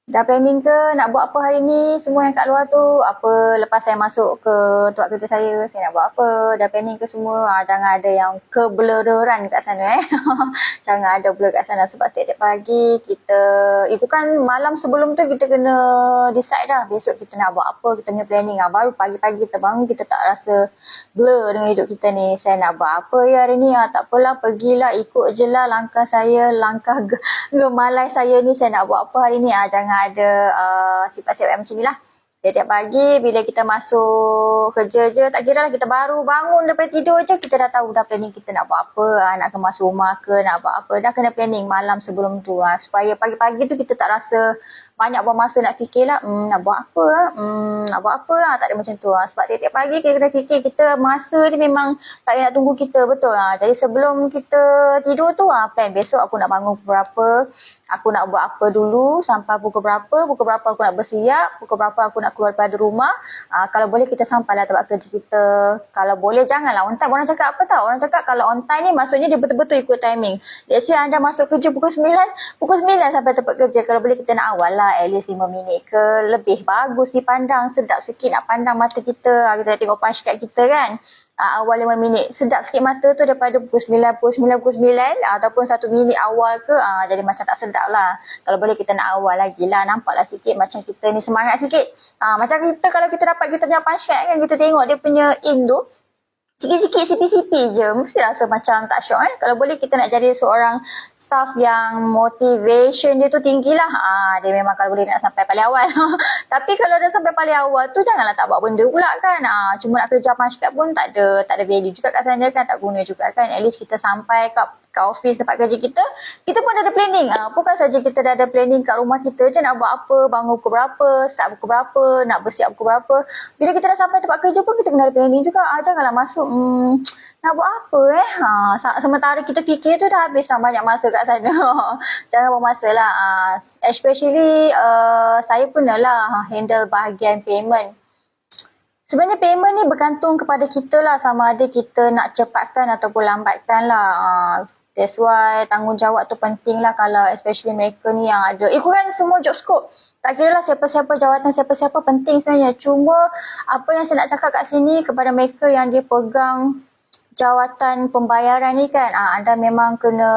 Dah planning ke nak buat apa hari ni? Semua yang kat luar tu, apa lepas saya masuk ke tempat kerja saya nak buat apa? Dah planning ke semua? Jangan ada yang keblereran kat sana Jangan ada blur kat sana sebab tiap-tiap pagi kita, itu kan malam sebelum tu kita kena decide dah. Besok kita nak buat apa, kita punya planning. Baru pagi-pagi kita bangun, kita tak rasa blur dengan hidup kita ni. Saya nak buat apa ya hari ni? Tak apalah, pergilah, ikut je lah langkah saya, langkah gemalai saya ni. Saya nak buat apa hari ni? Jangan ada sifat-sifat macam ni lah. Tiap-tiap pagi bila kita masuk kerja je, tak kira lah kita baru bangun daripada tidur je, kita dah tahu dah planning kita nak buat apa, nak kemas rumah ke, nak buat apa. Dah kena planning malam sebelum tu supaya pagi-pagi tu kita tak rasa banyak buang masa nak fikir lah, nak buat apa nak buat apa tak ada macam tu sebab tiap-tiap pagi kita kena fikir, kita masa ni memang tak payah nak tunggu kita, betul jadi sebelum kita tidur tu plan besok aku nak bangun pukul berapa, aku nak buat apa dulu sampai pukul berapa aku nak bersiap, pukul berapa aku nak keluar daripada rumah. Kalau boleh kita sampailah tempat kerja kita, kalau boleh janganlah on time. Orang cakap apa tau, orang cakap kalau on time ni maksudnya dia betul-betul ikut timing. Let's say anda masuk kerja pukul 9 sampai tempat kerja, kalau boleh kita nak awal lah at least 5 minit ke lebih, bagus dipandang, sedap sikit nak pandang mata kita, kita tengok punch card kita kan. Awal 5 minit, sedap sikit mata tu daripada pukul 9 ataupun 1 minit awal ke, jadi macam tak sedap lah. Kalau boleh kita nak awal lagi lah, nampaklah sikit macam kita ni semangat sikit. Macam kita kalau kita dapat kita punya punch card kan, kita tengok dia punya aim tu sikit-sikit sipi-sipi je, mesti rasa macam tak syok Kalau boleh kita nak jadi seorang staff yang motivation dia tu tinggi lah. Dia memang kalau boleh nak sampai paling awal. Tapi kalau dah sampai paling awal tu janganlah tak buat benda pula kan. Cuma nak kerja punch card pun tak ada value juga kat sana kan, tak guna juga kan. At least kita sampai kat office tempat kerja kita pun dah ada planning. Bukan saja kita dah ada planning kat rumah kita je nak buat apa, bangun pukul berapa, start pukul berapa, nak bersiap pukul berapa. Bila kita dah sampai tempat kerja pun kita kena ada planning juga. Janganlah masuk nak buat apa sementara kita fikir tu dah habis banyak masa kat sana. Jangan buang masa lah. Especially saya pernah lah handle bahagian payment. Sebenarnya payment ni bergantung kepada kita lah, sama ada kita nak cepatkan ataupun lambatkan lah. That's why tanggungjawab tu penting lah, kalau especially mereka ni yang ada. Kan semua job scope. Tak kira lah siapa-siapa jawatan, siapa-siapa penting sebenarnya. Cuma apa yang saya nak cakap kat sini kepada mereka yang dia pegang jawatan pembayaran ni kan, anda memang kena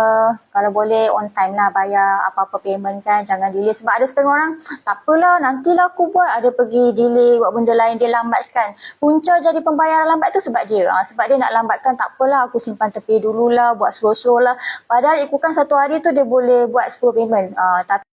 kalau boleh on time lah bayar apa-apa payment kan, jangan delay. Sebab ada setengah orang, tak apalah nantilah aku buat, ada pergi delay buat benda lain, dia lambatkan. Punca jadi pembayaran lambat tu sebab dia nak lambatkan, tak apalah aku simpan tepi dululah, buat slow-slow lah. Padahal ikutkan satu hari tu dia boleh buat 10 payment, tapi